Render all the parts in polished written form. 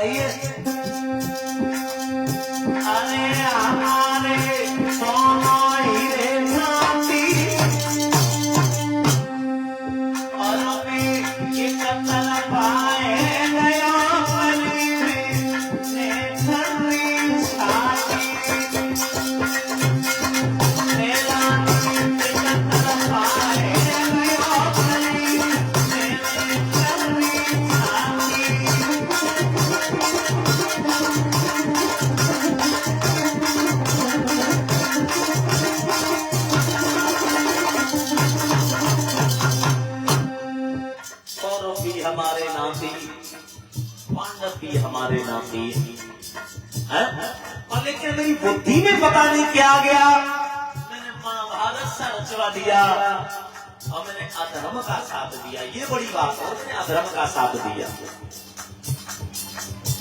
बताइए। अरे हमारे सोना हीरे चांदी और अभी एक तरफ आए गया गली में नेत्री शादी मेरा एक तरफ आए गया गली में नेत्री शादी। हमारे नाती, पांडव भी हमारे नाती हैं, और लेकिन मेरी बुद्धि में पता नहीं क्या गया, मैंने महाभारत सा रचवा दिया और मैंने अधर्म का साथ दिया। ये बड़ी बात है, मैंने अधर्म का साथ दिया।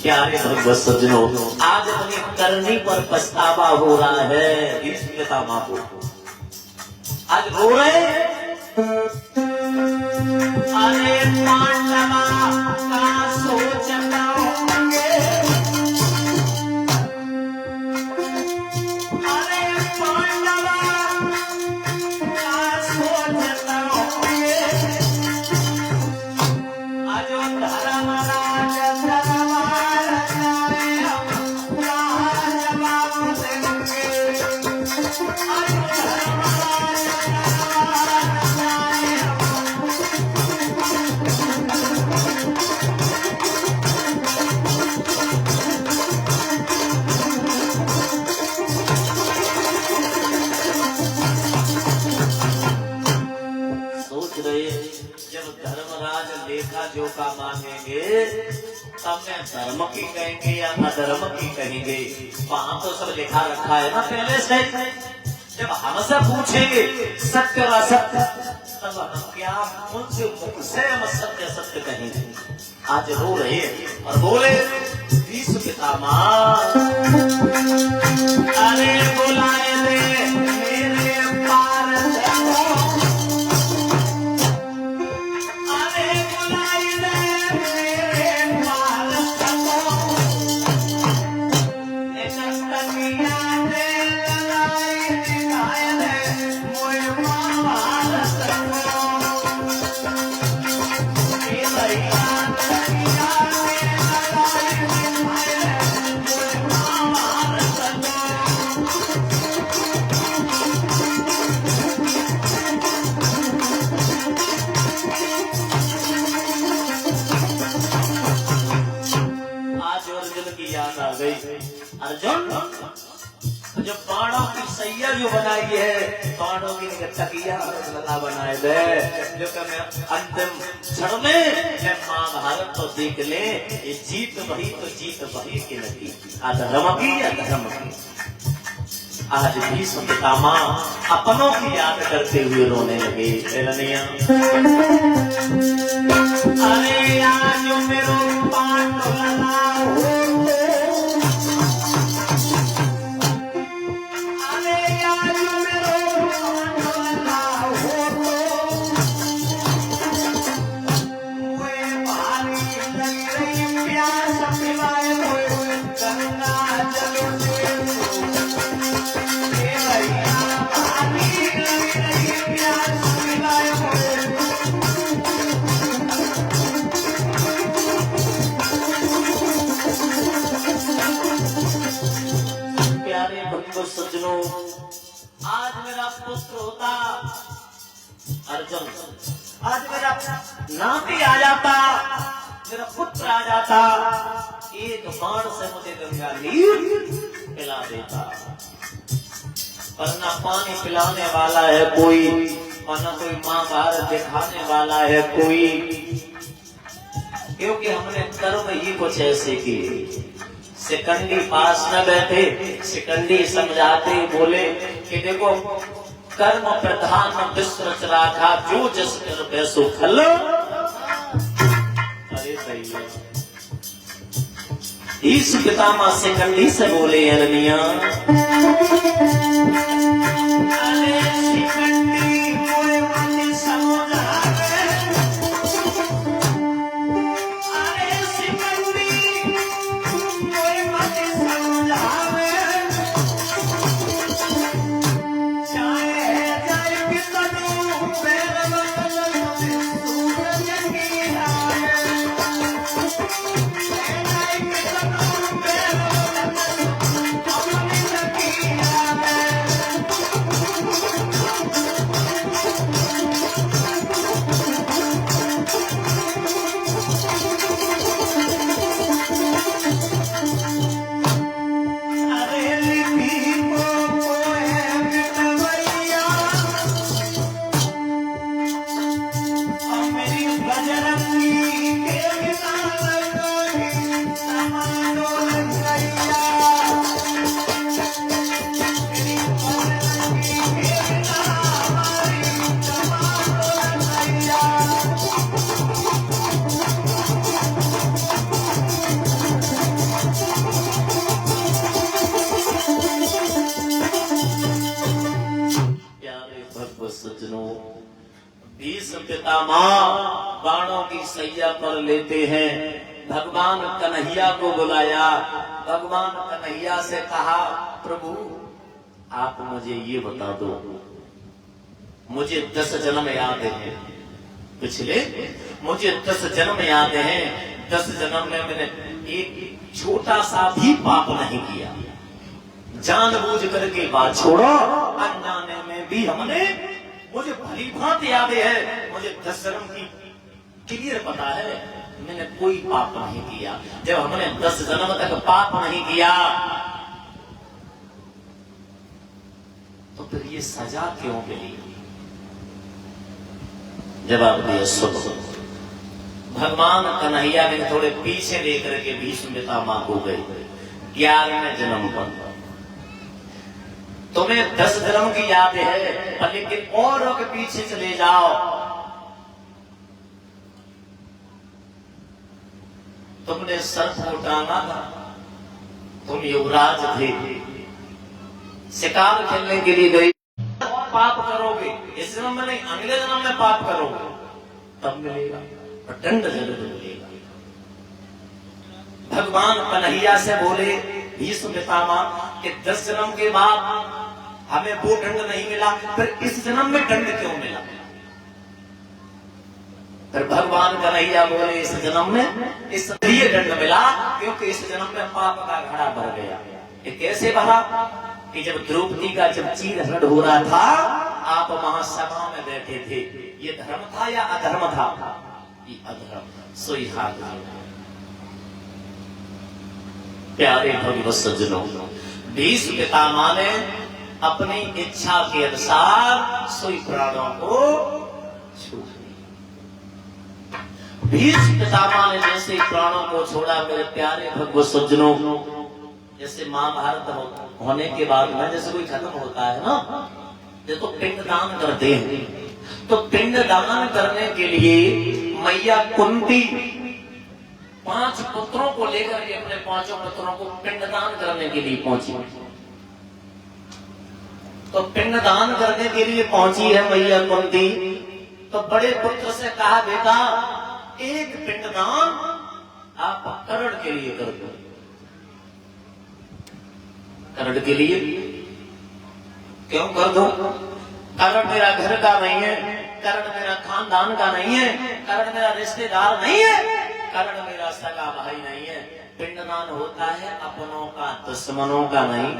क्या रे भगवत सज्जनों, आज अपनी करनी पर पछतावा हो रहा है। इसलिए माँ को आज रो रहे। अरे पांडवा का सोचता होंगे, अरे पांडवा का सोचता होंगे, अजो धर्म राज धर्मार जाए हम क्या जवाब देंगे। अजो धर्म राज धर्मार जाए हम जब धर्मराज लेखा जोखा मांगेंगे तब मैं धर्म की कहेंगे या अधर्म की कहेंगे। वहां तो सब लिखा रखा है ना पहले से। जब हमसे पूछेंगे सत्य व सत्य, तब हम क्या उनसे से हम सत्य सत्य कहेंगे। आज रो रहे और बोले भीष्म पितामह, अरे बुलाए दे मेरे पारस को, अर्जुन जो बाणों की सैया जो बनाई है, बाणों की तकिया लता बनाए दे, जो मैं अंतिम क्षण में मैं महाभारत तो देख ले, ये जीत वही तो जीत वही की लगी, अधर्म की या धर्म की। आज भीष्म पितामह अपनों की याद करते हुए रोने लगे। अरे आज जो मेरो पांडव सज्जनों, आज मेरा पुत्र होता अर्जुन, आज मेरा नाती आ जाता, मेरा पुत्र आ जाता, एक बाण से मुझे गंगा नीर पिला देता। पर ना पानी पिलाने वाला है कोई, और ना कोई महाभारत दिखाने वाला है कोई, क्योंकि हमने कर्म ही कुछ ऐसे किए। शिकंडी पास न बैठे, शिकंडी समझाते बोले कि देखो कर्म प्रधान विश्व रच राखा, जो जिस कर वैसो फल। अरे सही है। इस पितामह शिकंडी से बोले अरनिया, अरे शिकंडी कोई मत समझा, अरे शिकंडी पितामह बाणों की सैया पर लेते हैं। भगवान कन्हैया को बुलाया। भगवान कन्हैया से कहा, प्रभु आप मुझे ये बता दो, मुझे 10 जन्म याद हैं पिछले, मुझे 10 जन्म याद हैं। 10 जन्म में मैंने एक छोटा सा भी पाप नहीं किया। जानबूझ करके बात छोड़ो, अनजाने में भी हमने, मुझे भली भांति याद है, मुझे 10 जन्म की क्लियर पता है, मैंने कोई पाप नहीं किया। जब हमने 10 जन्म तक पाप नहीं किया तो फिर ये सजा क्यों मिली? जवाब दिया, सुनो। भगवान कन्हैया ने थोड़े पीछे लेकर के भीष्म पितामह को गए। 11वें जन्म पर तुम्हें 10 जन्म की याद है, लेकिन औरों के पीछे चले जाओ। तुमने सर्प को टांगा था, तुम युवराज थे, शिकार खेलने के लिए गए, पाप करोगे इस जन्म में नहीं, अगले जन्म में पाप करोगे तब मिलेगा, और दंड जरूर मिलेगा। भगवान कन्हैया से बोले भीष्म पितामह कि 10 जन्म के बाद हमें वो दंड नहीं मिला, फिर इस जन्म में दंड क्यों मिला? फिर भगवान कन्हैया बोले, इस जन्म में इसलिए दंड मिला क्योंकि इस जन्म में पाप का घड़ा भर गया। ये कैसे भरा? कि जब द्रौपदी का जब चीरहरण हो रहा था, आप महासभा में बैठे थे, ये धर्म था या अधर्म था? ये अधर्म। सोई हाथ प्यारे भगवत सज्जनों, भीष्म पितामह ने अपनी इच्छा के अनुसार सोई प्राणों को छू दिया। भीष्म पितामह ने जैसे प्राणों को छोड़ा, मेरे प्यारे भगवत सज्जनों, जैसे महाभारत होने के बाद में जैसे कोई खत्म होता है ना, देखो पिंडदान करते हैं, तो पिंडदान करने के लिए मैया कुंती 5 पुत्रों को लेकर के अपने 5 पुत्रों को पिंडदान करने के लिए पहुंची। तो पिंडदान करने के लिए पहुंची है मैया कुंती, तो बड़े पुत्र से कहा, बेटा एक पिंडदान आप करण के लिए कर दो। करण के लिए क्यों कर दो? करण मेरा घर का नहीं है, करण मेरा खानदान का नहीं है, करण मेरा रिश्तेदार नहीं है, करण मेरा सगा भाई नहीं है। पिंडदान होता है अपनों का, दुश्मनों का नहीं।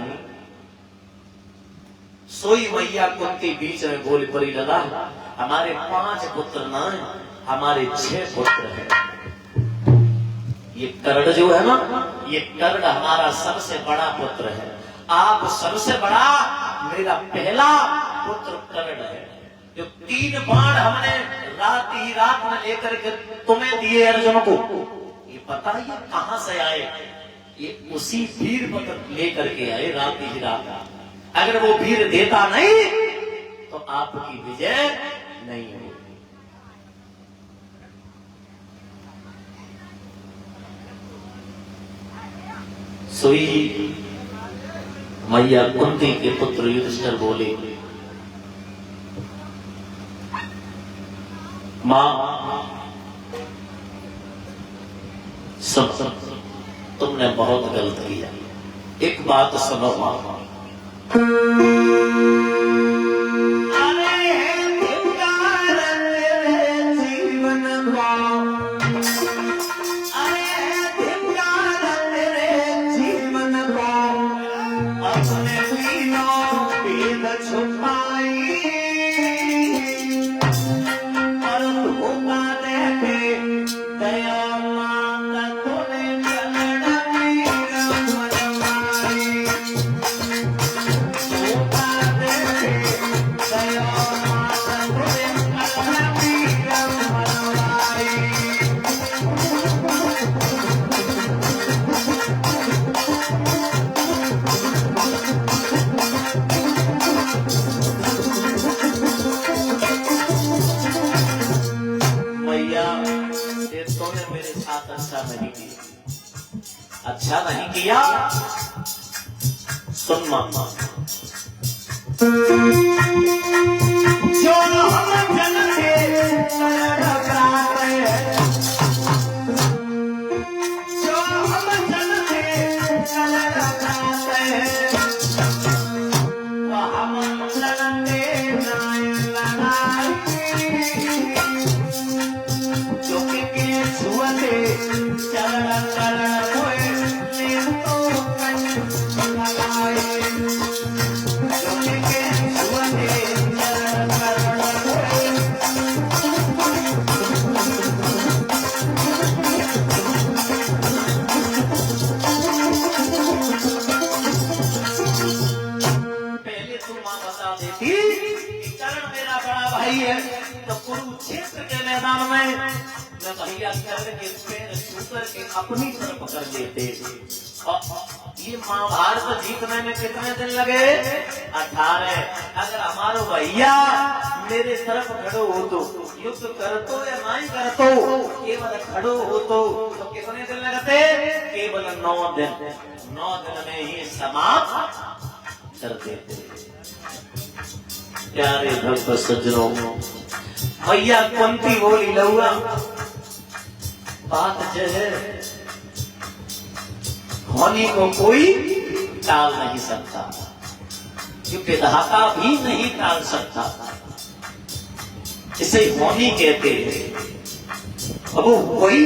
सोई मैया कुंती बीच में बोल पड़ी, लगा हमारे 5 पुत्र ना, हमारे 6 पुत्र हैं। ये कर्ण जो है ना, ये कर्ण हमारा सबसे बड़ा पुत्र है। आप सबसे बड़ा, मेरा पहला पुत्र कर्ण है। जो 3 बाण हमने रात ही रात में लेकर के तुम्हें दिए अर्जुन को, ये पता है ये कहां से आए? ये उसी वीर पत्र लेकर के आए रात ही रात। अगर वो वीर देता नहीं तो आपकी विजय नहीं होगी। सोई मैया कुंती के पुत्र युधिष्ठिर बोले, मां सब तुमने बहुत गलत किया, एक बात सुनो मां। अच्छा नहीं किया। सुन मां, जो हम जन के टकराते जो हम जन के टकराते हम लड़ने जो के छुअते चरण चरण होए ले तो कन लगाए जो के छुअते चरण चरण होए पहले तू मां बता देती कि कर्ण मेरा बड़ा भाई है तो कुरुक्षेत्र के मैदान में मैं भैया कर्ण के पैर छूकर के अपनी तरफ कर लेते ये महाभारत जीतने में कितने दिन लगे 18 अगर हमारे भैया मेरे तरफ खड़ो हो तो युद्ध कर तो या नहीं कर तो केवल खड़ो हो तो कितने दिन लगते केवल 9 दिन में ही समाप्त कर देते। प्यारे भक्त सज्जनों भैया कुंती बोली लहुआ बात जो है होने को कोई टाल नहीं सकता ये विधाता भी नहीं टाल सकता इसे होनी कहते हैं। अब वो कोई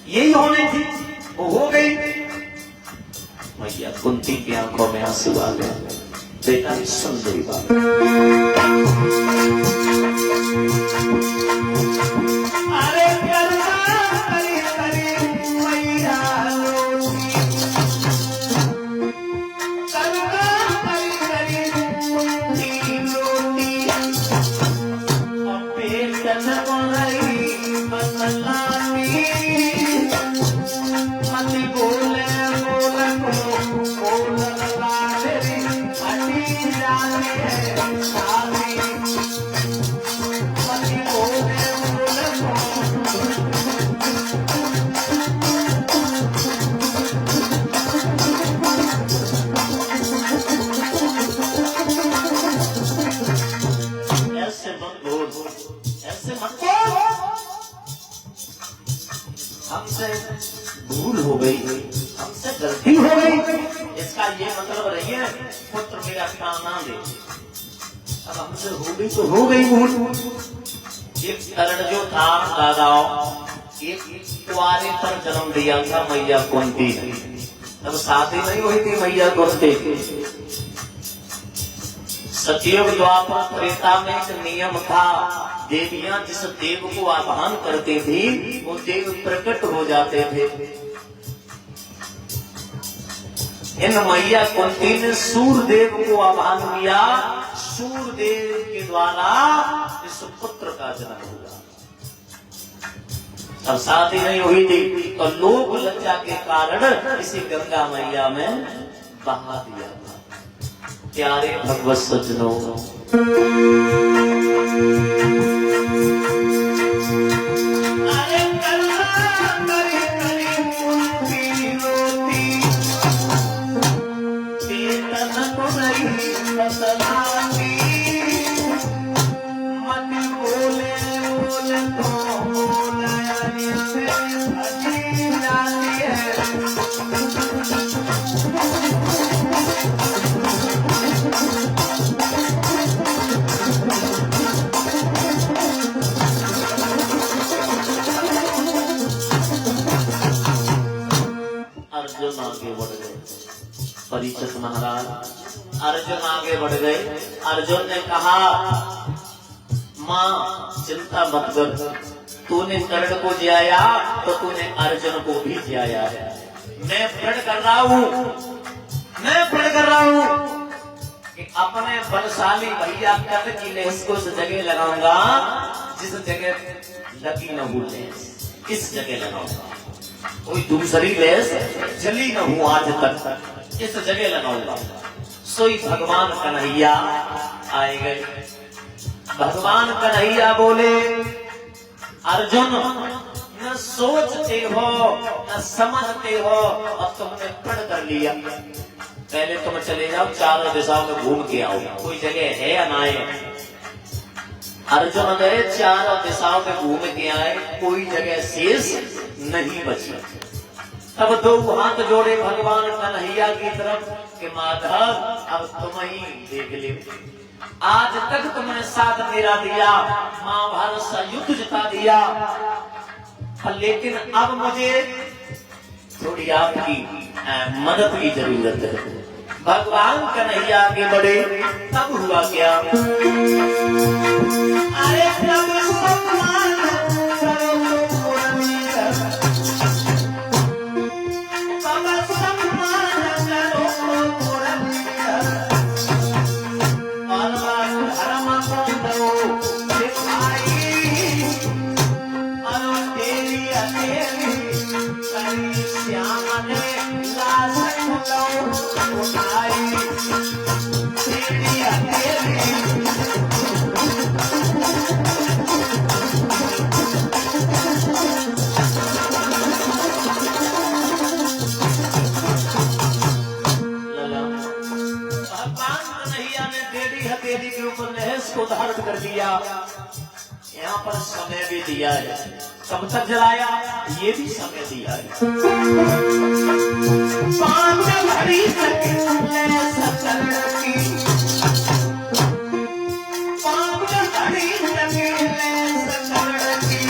यही होने थी वो हो गई। भैया कुंती की आंखों में आंसू आ गए बेटा सुंदरी बात अरे हमसे भूल हो गई हमसे गलती हो गई इसका ये मतलब रही है पुत्र मेरा काम ना दे अब हमसे हो गई तो हो गई भूल। एक कर्ण जो था दादाओ एक कुआरे पर जन्म दिया था मैया कुंती तब शादी नहीं हुई थी मैया कुंती सतयुग द्वापर त्रेता में एक नियम था देवियां जिस देव को आह्वान करती थी वो देव प्रकट हो जाते थे। इन मैया कुंती ने सूरदेव को आह्वान किया सूरदेव के द्वारा इस पुत्र का जन्म हुआ। अब शादी नहीं हुई थी तो लोग लज्जा के कारण इसे गंगा मैया में बहा दिया था। प्यारे भगवत सज्जनों परीक्षित महाराज अर्जुन आगे बढ़ गए। अर्जुन ने कहा माँ चिंता मत कर तूने कर्ण को जियाया तो तूने अर्जुन को भी जियाया है। मैं प्रण कर रहा हूँ कि अपने बलशाली भैया कर्ण की लेस को उस जगह लगाऊंगा जिस जगह लगी न हो इस जगह लगाऊंगा। कोई दूसरी लेस जली न हो आज तक इस जगह लगाऊंगा। सोई भगवान कन्हैया आए गए। भगवान कन्हैया बोले अर्जुन न सोचते हो न समझते हो और तुमने प्रण कर लिया। पहले तुम चले जाओ, चारों दिशाओं में घूम के आओ, कोई जगह है या ना है। अर्जुन गए, चारों दिशाओं में घूम के आए, कोई जगह शेष नहीं बची। तब दो हाथ जोड़े भगवान कन्हैया की तरफ कि माधव अब तुम ही देख ले, आज तक तुमने साथ मेरा दिया, महाभारत सा युद्ध जिता दिया, लेकिन अब मुझे थोड़ी आपकी मदद की जरूरत है। भगवान कन्हैया आगे बढ़े, तब हुआ क्या, अरे तब सम्मान करो को धारण कर दिया। यहाँ पर समय भी दिया है, कब तक जलाया ये भी समय दिया है। 5 घड़ी तक सकल की, 5 घड़ी तक सकल की,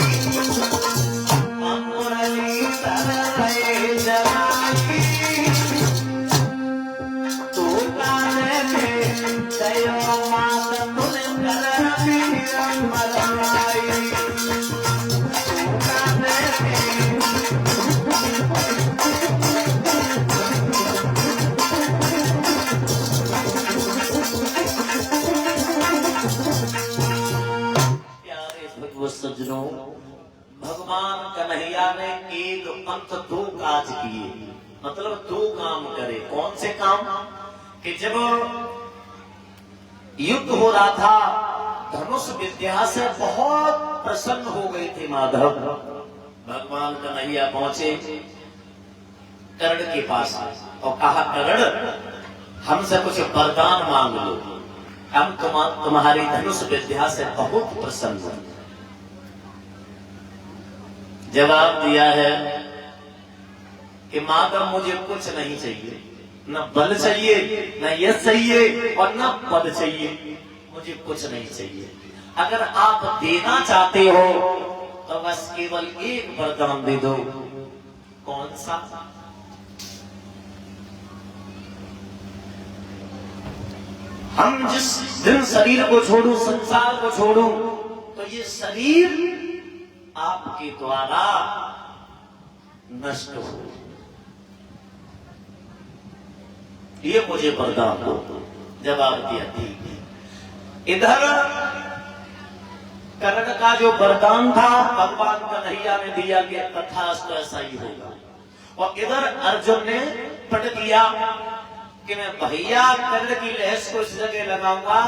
मुरली तरह जलाई, तू काने में दया मात सज्जनों, भगवान कन्हैया ने एक अंत 2 काज किए, मतलब 2 काम करे। कौन से काम, कि जब युद्ध हो रहा था, धनुष विद्या से बहुत प्रसन्न हो गए थे माधव। भगवान कन्हैया पहुंचे कर्ण के पास और कहा, कर्ण हमसे कुछ वरदान मांग लो, हम तुम्हारी धनुष विद्या से बहुत प्रसन्न हैं। जवाब दिया है कि माधव मुझे कुछ नहीं चाहिए, न बल चाहिए, न यश चाहिए और न पद चाहिए, मुझे कुछ नहीं चाहिए। अगर आप देना चाहते हो तो बस केवल एक वरदान दे दो। कौन सा? हम जिस दिन शरीर को छोड़ूं, संसार को छोड़ूं, तो ये शरीर आपके द्वारा नष्ट हो, ये मुझे वरदान दो। जवाब दिया, ठीक है। इधर कर्ण का जो वरदान था भगवान कन्हैया ने दिया कि तथास्तु ऐसा ही होगा, और इधर अर्जुन ने पट दिया कि मैं भैया कर्ण की लहस को इस जगह लगाऊंगा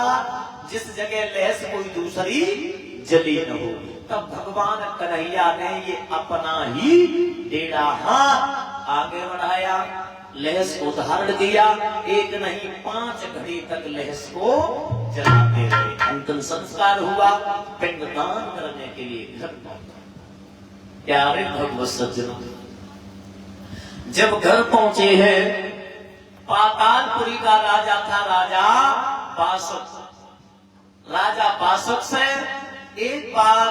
जिस जगह लहस कोई दूसरी जली न हो। तब भगवान कन्हैया ने ये अपना ही डेढ़ा हाथ आगे बढ़ाया, लहस को धारण किया, एक नहीं 5 घड़ी तक लहस को जलाते रहे। अंतिम संस्कार हुआ, पिंडदान करने के लिए घर पहुंचा। प्यारे भगवत सज्जनों, जब घर पहुंचे हैं, पातालपुरी का राजा था राजा बासुक। राजा बासुक से एक बार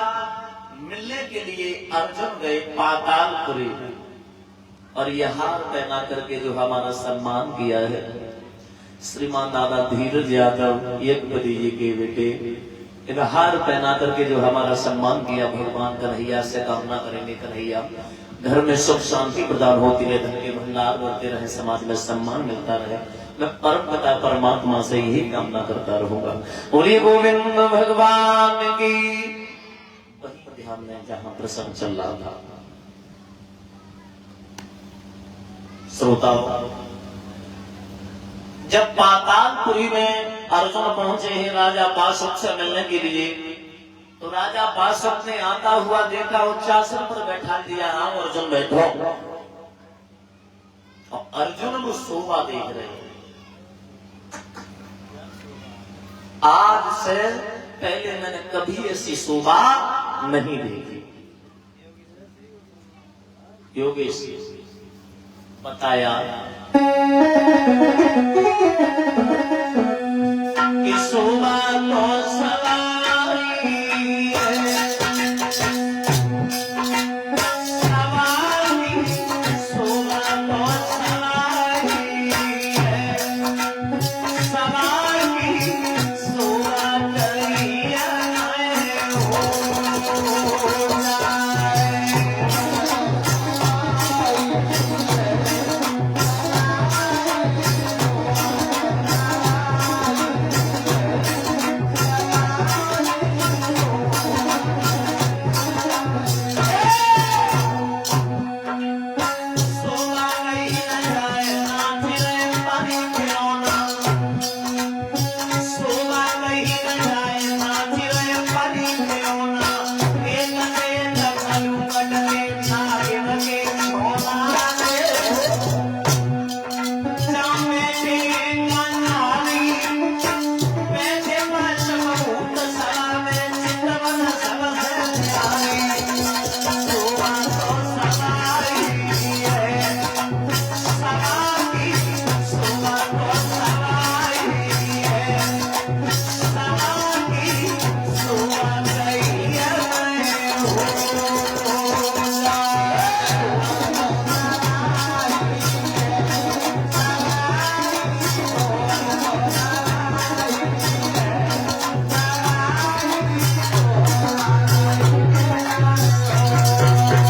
मिलने के लिए अर्जुन गए पातालपुरी, और यह हार पहना करके जो हमारा सम्मान किया है, श्रीमान दादा धीरज यादव एकपदी जी के बेटे, इन हार पहना करके जो हमारा सम्मान किया, भगवान कन्हैया से कामना करेंगे कन्हैया घर में सुख शांति प्रदान होती रहे, धन के भंडार बढ़ते रहे, समाज में सम्मान मिलता रहे। मैं परम पिता परमात्मा से यही कामना करता रहूंगा। बोलिए गोविंद भगवान की। वही ध्यान में जहां प्रसंग चल रहा था, श्रोताओं, जब पातालपुरी में अर्जुन पहुंचे हैं राजा बासुक से मिलने के लिए, तो राजा बासुक ने आता हुआ देखा, उच्चासन पर बैठा दिया, हाँ अर्जुन बैठो। और अर्जुन वो शोभा देख रहे हैं, आज से पहले मैंने कभी ऐसी शोभा नहीं देखी। योगेश बताया